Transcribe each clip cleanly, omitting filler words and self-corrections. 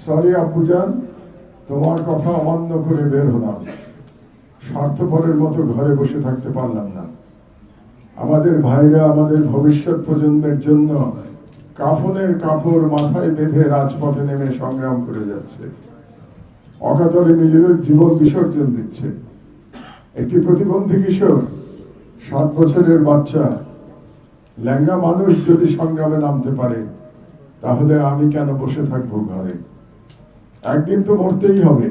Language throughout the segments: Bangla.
সরি আব্বুজান, তোমার কথা অমান্য করে বের হলাম। স্বার্থপরের মতো ঘরে বসে থাকতে পারলাম না। আমাদের ভাইরা আমাদের ভবিষ্যৎ প্রজন্মের জন্য কাফনের কাপড় মাথায় বেঁধে রাজপথে নেমে সংগ্রাম করে যাচ্ছে, অকাতরে নিজেদের জীবন বিসর্জন দিচ্ছে। একটি প্রতিবন্ধী কিশোর, 7 বছরের বাচ্চা, ল্যাংড়া মানুষ যদি সংগ্রামে নামতে পারে, তাহলে আমি কেন বসে থাকবো ঘরে? একদিন তো মরতেই হবে,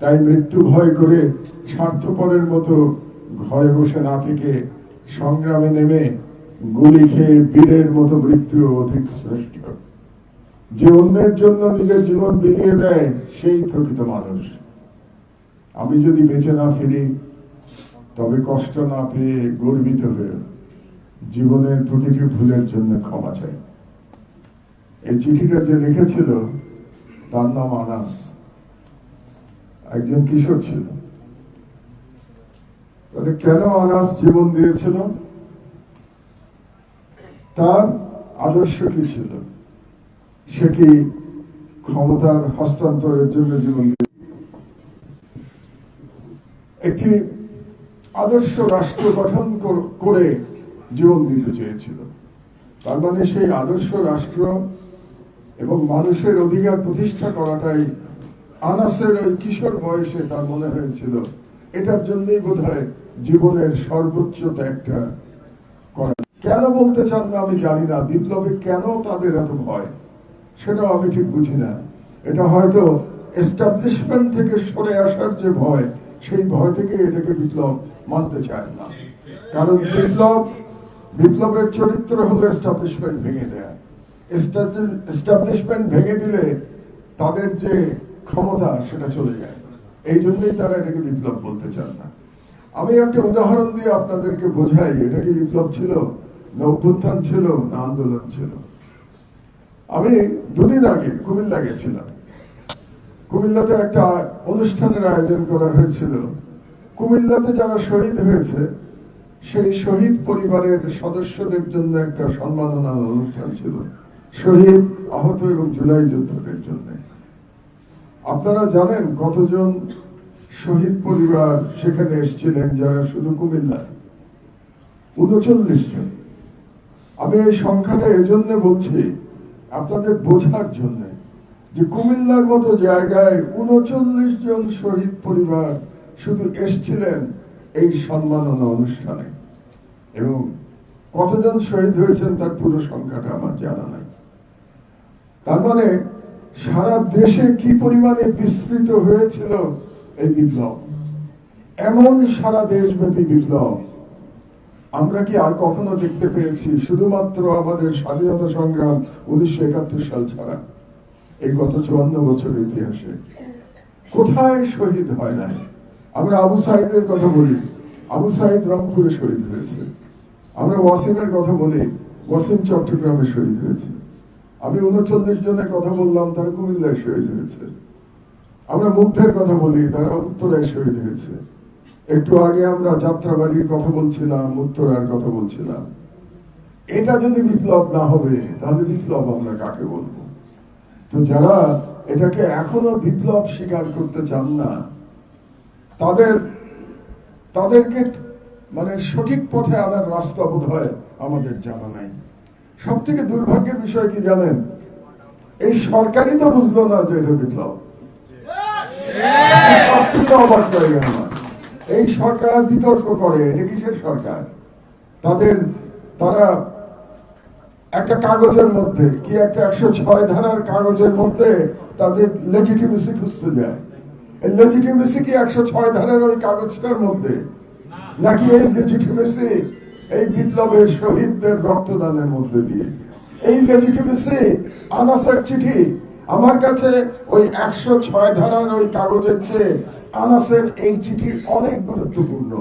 তাই মৃত্যু ভয় করে স্বার্থপরের মতো ঘরে বসে না থেকে সংগ্রামে নেমে গুলি খেয়ে বীরের মতো মৃত্যু অধিক শ্রেষ্ঠ। যে অন্যের জন্য নিজের জীবন বিলিয়ে দেয়, সেই প্রকৃত মানুষ। আমি যদি বেঁচে না ফিরি, তবে কষ্ট না পেয়ে গর্বিত হয়ে জীবনের প্রতিটি ভুলের জন্য ক্ষমা চাই। এই চিঠিটা যে লিখেছিল তার নাম আনাস, একজন কিশোর ছিল। কেন আনাস জীবন দিয়েছিল? তার আদর্শ কি ছিল? সে কি ক্ষমতার হস্তান্তরের জন্য জীবন দিয়েছিল? একটি আদর্শ রাষ্ট্র গঠন করে জীবন দিতে চেয়েছিল। তার মানে সেই আদর্শ রাষ্ট্র এবং মানুষের অধিকার প্রতিষ্ঠা করাটাই আনাসের ওই কিশোর বয়সে তার মনে হয়েছিল। এটার জন্যই বোধহয় জীবনের সর্বোচ্চ ত্যাগটা করা। কেন বলতে চান না আমি জানি না। বিপ্লবে কেন তাদের এত ভয়, সেটাও আমি ঠিক বুঝি না। এটা হয়তো এস্টাবলিশমেন্ট থেকে সরে আসার যে ভয়, সেই ভয় থেকে এটাকে বিপ্লব মানতে চায় না। কারণ বিপ্লবের চরিত্র হলো এস্টাবলিশমেন্ট ভেঙে দেয়া। এস্টাবলিশমেন্ট ভেঙে দিলে তাদের যে ক্ষমতা সেটা চলে যায়। এই জন্যই তারা এটাকে বিপ্লব বলতে চান না। আমি একটা উদাহরণ দিয়ে আপনাদেরকে বোঝাই, এটা কি বিপ্লব ছিল না অভ্যুত্থান ছিল না আন্দোলন ছিল। আমি 2 দিন আগে কুমিল্লা গেছিলাম। কুমিল্লাতে একটা অনুষ্ঠানের আয়োজন করা হয়েছিল। কুমিল্লাতে যারা শহীদ হয়েছে সেই শহীদ পরিবারের সদস্যদের জন্য একটা সম্মাননা অনুষ্ঠান ছিল, শহীদ, আহত এবং জুলাই যোদ্ধাদের জন্য। আপনারা জানেন কতজন শহীদ পরিবার সেখানে এসেছিলেন? যারা শুধু কুমিল্লা, 39 জন। আমি এই সংখ্যাটা এজন্য বলছি আপনাদের বোঝার জন্য, যে কুমিল্লার মতো জায়গায় 39 জন শহীদ পরিবার শুধু এসেছিলেন এই সম্মাননা অনুষ্ঠানে। এবং কতজন শহীদ হয়েছেন তার পুরো সংখ্যাটা আমার জানা নাই। তার মানে সারা দেশে কি পরিমাণে বিস্তৃত হয়েছিল এই বিপ্লব। এমন সারা দেশব্যাপী বিপ্লব আমরা কি আর কখনো দেখতে পেয়েছি? শুধুমাত্র আমাদের স্বাধীনতা সংগ্রাম 1971 সাল ছাড়া এই গত 54 বছরের ইতিহাসে কোথায় শহীদ হয় নাই? আমরা আবু সাইদের কথা বলি, আবু সাইদ রংপুরে শহীদ হয়েছে। আমরা ওয়াসিমের কথা বলি, ওয়াসিম চট্টগ্রামে শহীদ হয়েছে। আমি 39 জনের কথা বললাম, তারা কুমিল্লায় শহীদ হয়েছে। আমরা মুগ্ধের কথা বলি, তারা উত্তরায় শহীদ হয়েছে। একটু আগে আমরা যাত্রাবাড়ির কথা বলছিলাম, উত্তরার কথা বলছিলাম। এটা যদি বিপ্লব না হবে, তাহলে বিপ্লব আমরা কাকে বলবো? তো যারা এটাকে এখনো বিপ্লব স্বীকার করতে চান না, তাদেরকে মানে সঠিক পথে আনার রাস্তা বোধ হয় আমাদের জানা নাই। সব থেকে দুর্ভাগ্যের বিষয় কি জানেন? এই সরকারই তো বুঝলো না যে এটা বিপ্লব। এই সরকার বিতর্ক করে, এটা কিসের সরকার? তারা একটা কাগজের মধ্যে কি একটা 106 ধারার কাগজের মধ্যে তাদের লেজিটিমেসি খুঁজতে যায়। এই লেজিটিমেসি কি 106 ধারার ওই কাগজটার মধ্যে, নাকি এই লেজিটিমেসি এই বিপ্লবের শহীদদের রক্তদানের মধ্যে দিয়ে? এই লেজিটিমেসি আনাসের চিঠি আমার কাছে ওই 106 ধারার ওই কাগজের চেয়ে আনাসের এই চিঠি অনেক গুরুত্বপূর্ণ।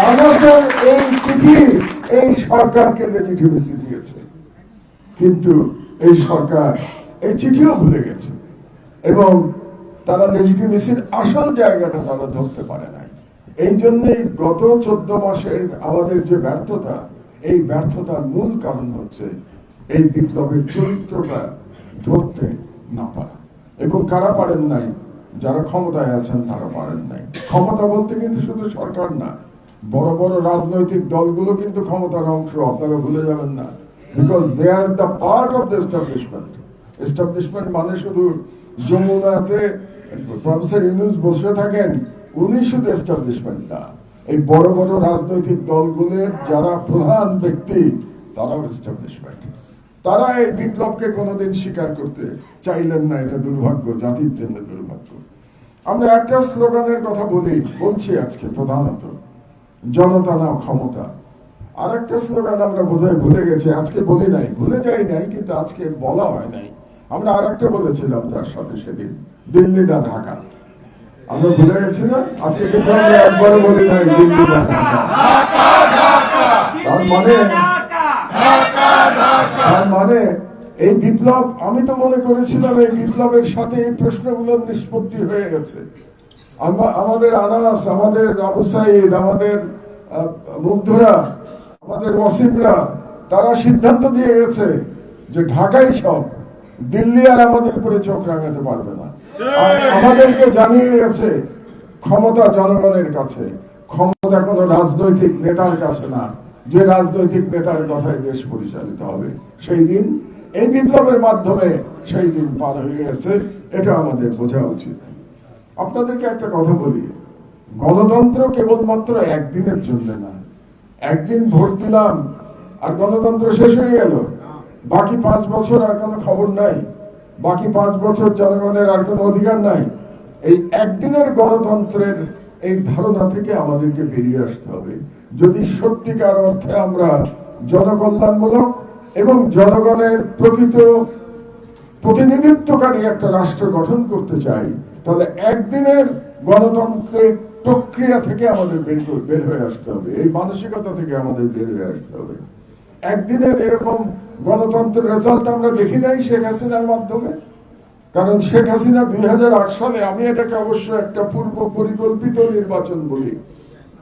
আনাসের এই চিঠি এই সরকারকে লেজিটিমেসি দিয়েছে, কিন্তু এই সরকার এই চিঠিও ভুলে গেছে এবং তারা লেজিটিমেসির আসল জায়গাটা তারা ধরতে পারে নাই। এই জন্যই গত 14 মাসের আমাদের যে ব্যর্থতা, এই ব্যর্থতার মূল কারণ হচ্ছে এই বিপ্লবের চরিত্রটা ধরতে না পারা। এবং কারা পারেন নাই? যারা ক্ষমতায় আছেন তারা পারেন নাই। ক্ষমতা বলতে কিন্তু শুধু সরকার না, বড় বড় রাজনৈতিক দলগুলো কিন্তু ক্ষমতার অংশ, আপনারা ভুলে যাবেন না। Because they are the part of the establishment. Establishment মানে শুধু যমুনাতে প্রফেসর ইউনূস বসে থাকেন, উনি শুধু এস্টাবলিশমেন্ট না, এই বড় বড় রাজনৈতিক দলগুলোর যারা প্রধান ব্যক্তি তারাও এস্টাবলিশমেন্ট। তারা এই বিপ্লবকে কোনোদিন স্বীকার করতে চাইলেন না। এটা দুর্ভাগ্য, জাতির জন্য দুর্ভাগ্য। আমরা একটা স্লোগানের কথা বলছি আজকে প্রধানত, জনতা নাও ক্ষমতা। আর একটা স্লোগান আমরা বোধহয় ভুলে গেছি, আজকে বলি নাই, ভুলে যাই নাই, কিন্তু আজকে বলা হয় নাই। আমরা আর একটা বলেছিলাম তার সাথে সেদিন, দিল্লি না ঢাকা। আমরা ভুলে গেছি না? আজকে কিন্তু আমরা একবারও বলি নাই দিল্লি না ঢাকা। তার মানে এই বিপ্লব, আমি তো মনে করেছিলাম এই বিপ্লবের সাথে এই প্রশ্নগুলোর নিষ্পত্তি হয়ে গেছে। আমাদের আনাস, আমাদের আবু সাইদ, আমাদের মুগ্ধরা, আমাদের ওয়াসিমরা, তারা সিদ্ধান্ত দিয়ে গেছে যে ঢাকাই সব, দিল্লি আর আমাদের উপরে চোখ রাঙাতে পারবে না। আর আমাদেরকে জানিয়ে গেছে ক্ষমতা জনগণের কাছে, ক্ষমতা কোনো রাজনৈতিক নেতার কাছে না, যে রাজনৈতিক নেতার কথায় দেশ পরিচালিত হবে। সেই দিন এই বিপ্লবের মাধ্যমে সেই দিন পার হয়ে গেছে, এটা আমাদের বোঝা উচিত। আপনাদেরকে একটা কথা বলি, গণতন্ত্র কেবলমাত্র একদিনের জন্য না। একদিন ভোট দিলাম আর গণতন্ত্র শেষ হয়ে গেল, বাকি 5 বছর আর কোনো খবর নাই, বাকি 5 বছর জনগণের আর কোনো অধিকার নাই। এই একদিনের গণতন্ত্রের এই ধারণা থেকে আমাদেরকে বেরিয়ে আসতে হবে। যদি সত্যিকার অর্থে আমরা জনকল্যাণমূলক এবং জনগণের প্রকৃত প্রতিনিধিত্বকারী একটা রাষ্ট্র গঠন করতে চাই, তাহলে একদিনের গণতন্ত্রের প্রক্রিয়া থেকে আমাদের বের হয়ে আসতে হবে, এই মানসিকতা থেকে আমাদের বের হয়ে আসতে হবে। একদিনের এরকম গণতন্ত্রের রেজাল্ট আমরা দেখি নাই শেখ হাসিনার মাধ্যমে। কারণ শেখ হাসিনা 2008 সালে, আমি এটাকে অবশ্য একটা পূর্ব পরিকল্পিত নির্বাচন বলি,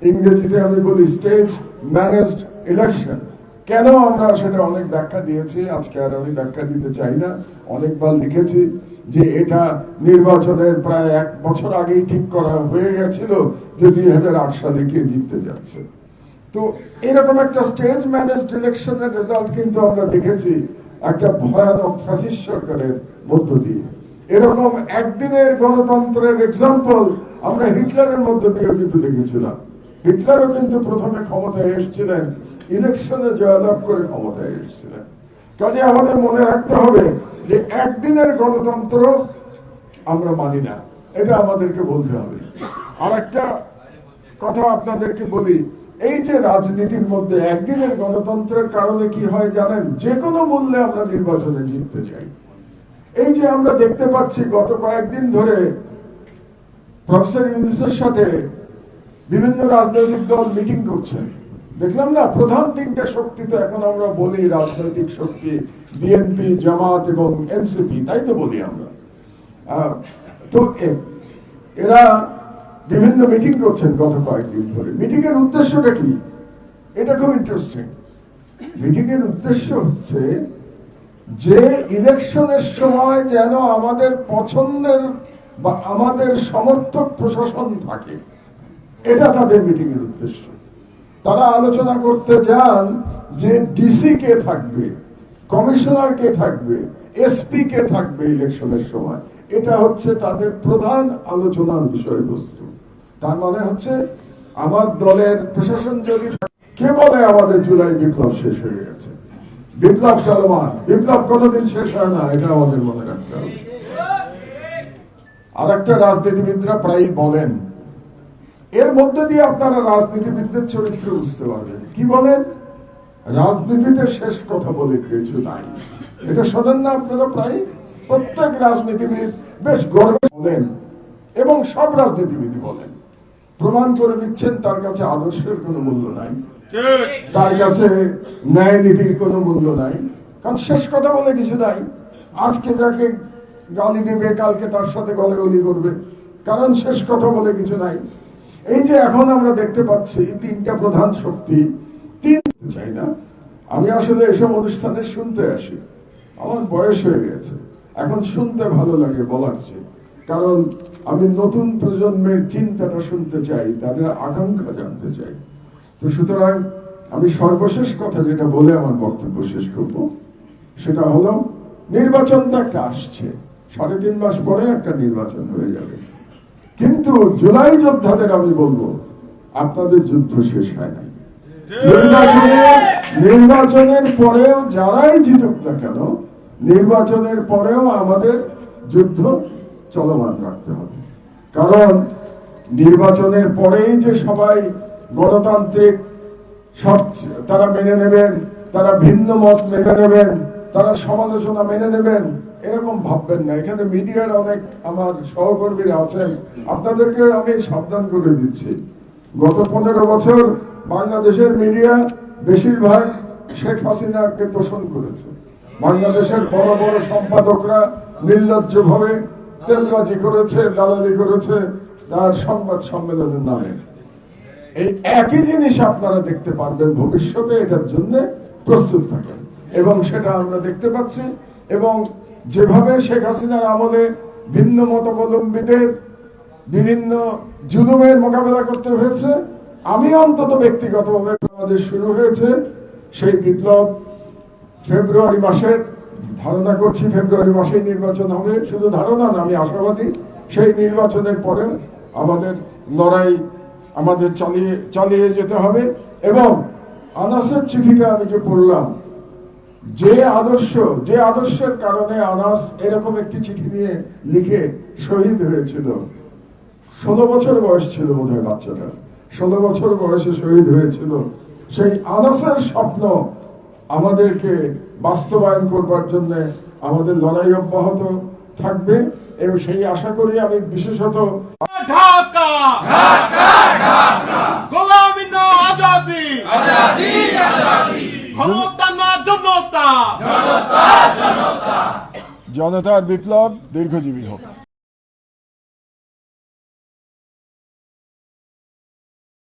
ইংরেজিতে আমি বলি স্টেজ ম্যানেজড ইলেকশন। কেন আমরা সেটা অনেক ব্যাখ্যা দিয়েছি, আজকে আর আমি ব্যাখ্যা দিতে চাই না। অনেকবার লিখেছি যে এটা নির্বাচনের প্রায় 1 বছর আগেই ঠিক করা হয়ে গেছিল যে 2008 সালে কে জিততে যাচ্ছে। তো এরকম একটা স্টেজ ম্যানেজড ইলেকশনের রেজাল্ট কিন্তু আমরা দেখেছি একটা ভয়ানক ফ্যাসিস্ট সরকারের মধ্য দিয়ে। এরকম একদিনের গণতন্ত্রের এক্সাম্পল আমরা হিটলারের মধ্য দিয়ে কিন্তু দেখেছিলাম। হিটলারও কিন্তু প্রথমে ক্ষমতায় এসেছিলেন, ইলেকশনে জয়লাভ করে ক্ষমতায় এসেছিলেন। কাজে আমাদের মনে রাখতে হবে যে একদিনের গণতন্ত্র আমরা মানি না, এটা আমাদেরকে বলতে হবে। আর একটা কথা আপনাদেরকে বলি, এই যে রাজনীতির মধ্যে একদিনের গণতন্ত্রের কারণে কি হয় জানেন? যে কোনো মূল্যে আমরা নির্বাচনে জিততে চাই। এই যে আমরা দেখতে পাচ্ছি গত কয়েকদিন ধরে প্রফেসর ইউনূসের সাথে বিভিন্ন রাজনৈতিক দল মিটিং করছে, দেখলাম না? প্রধান 3টে শক্তি তো এখন আমরা বলি রাজনৈতিক শক্তি, বিএনপি, জামাত এবং এনসিপি, তাই তো বলি আমরা। তো এরা বিভিন্ন মিটিং করছেন গত কয়েকদিন ধরে। মিটিং এর উদ্দেশ্যটা কি? এটা খুব ইন্টারেস্টিং। মিটিং এর উদ্দেশ্য হচ্ছে যে ইলেকশনের সময় যেন আমাদের পছন্দের বা আমাদের সমর্থক প্রশাসন থাকে, এটা তাদের মিটিং এর উদ্দেশ্য। তারা আলোচনা করতে যান যে ডিসি কে থাকবে, কমিশনার কে থাকবে, এসপি কে থাকবে ইলেকশনের সময়। এটা হচ্ছে তাদের প্রধান আলোচনার বিষয়বস্তু। তার মানে হচ্ছে আমার দলের প্রশাসন যদি, কে বলে আমাদের জুলাই বিপ্লব শেষ হয়ে গেছে? বিপ্লব চলমান, বিপ্লব কোনোদিন শেষ হয় না, এটা আমাদের মনে রাখতে হবে। আর একটা রাজনীতিবিদরা প্রায়ই বলেন, এর মধ্যে দিয়ে আপনারা রাজনীতিবিদদের চরিত্র বুঝতে পারবেন। কি বলেন? রাজনীতিতে শেষ কথা বলে কিছু নাই। এটা শোনেন না আপনারা? প্রায় প্রত্যেক রাজনীতিবিদ বেশ গর্বে বলেন, এবং সব রাজনীতিবিদ বলেন, প্রমাণ করে দিচ্ছেন তার কাছে আদর্শের কোনো মূল্য নাই, তার কাছে ন্যায় নীতির কোনো মূল্য নাই। কারণ শেষ কথা বলে কিছু নাই। আজকে যাকে গালি দেবে কালকে তার সাথে গলাগলি করবে, কারণ শেষ কথা বলে কিছু নাই। এই যে এখন আমরা দেখতে পাচ্ছি 3টা প্রধান শক্তি, চাই না আমি আসলে এসব অনুষ্ঠানে শুনতে আসি, আমার বয়স হয়ে গেছে, এখন শুনতে ভালো লাগে বলার চেয়ে, কারণ আমি নতুন প্রজন্মের চিন্তাটা শুনতে চাই, তাদের আকাঙ্ক্ষা জানতে চাই। তো সুতরাং আমি সর্বশেষ কথা যেটা বলে আমার বক্তব্য শেষ করব, সেটা হলো নির্বাচন তো একটা আসছে, 3.5 মাস পরে একটা নির্বাচন হয়ে যাবে, কিন্তু জুলাই যোদ্ধাদের আমি বলবো আপনাদের যুদ্ধ শেষ হয় নাই। নির্বাচনের পরেও যারাই জিতুক না কেন, নির্বাচনের পরেও আমাদের যুদ্ধ চলমান রাখতে হবে। কারণ নির্বাচনের পরেই যে সবাই গণতান্ত্রিক সব তারা মেনে নেবেন, তারা ভিন্ন মত মেনে নেবেন, তারা সমালোচনা মেনে নেবেন, এরকম ভাববেন না। এখানে মিডিয়ার অনেক আমার সহকর্মীরা আছেন, আপনাদেরকে আমি সাবধান করে দিচ্ছি, গত 15 বছর বাংলাদেশের মিডিয়া বেশিরভাগ শেখ হাসিনাকে তোষণ করেছে। বাংলাদেশের বড় বড় সম্পাদকরা নির্লজ্জভাবে তেলবাজি করেছে, দালালি করেছে তার সংবাদ সম্মেলনের নামে। এই একই জিনিস আপনারা দেখতে পারবেন ভবিষ্যতে, এটার জন্য প্রস্তুত থাকেন। এবং সেটা আমরা দেখতে পাচ্ছি। এবং যেভাবে শেখ হাসিনার আমলে ভিন্ন মতাবলম্বীদের বিভিন্ন জুলুমের মোকাবেলা করতে হয়েছে, আমি অন্তত ব্যক্তিগতভাবে আমাদের শুরু হয়েছে সেই বিপ্লব ফেব্রুয়ারি মাসের, ধারণা করছি ফেব্রুয়ারি মাসেই নির্বাচন হবে, শুধু ধারণা না, আমি আশাবাদী সেই নির্বাচনের পরেও আমাদের লড়াই আমাদের চালিয়ে যেতে হবে। এবং আনাসের চিঠিটা আমি যে পড়লাম, যে আদর্শের কারণে আনাস এরকম একটি চিঠি নিয়ে লিখে শহীদ হয়েছিল, 16 বছর বয়স ছিল বোধহয় বাচ্চাটা, 16 বছর বয়সে শহীদ হয়েছিল। সেই আনাসের স্বপ্ন আমাদেরকে বাস্তবায়ন করবার জন্য আমাদের লড়াই অব্যাহত থাকবে। এবং সেই আশা করি আমি বিশেষত ঢাকা গোলামি না আজাদি, ক্ষমতা না জনতা, জনতার বিপ্লব দীর্ঘজীবী হোক।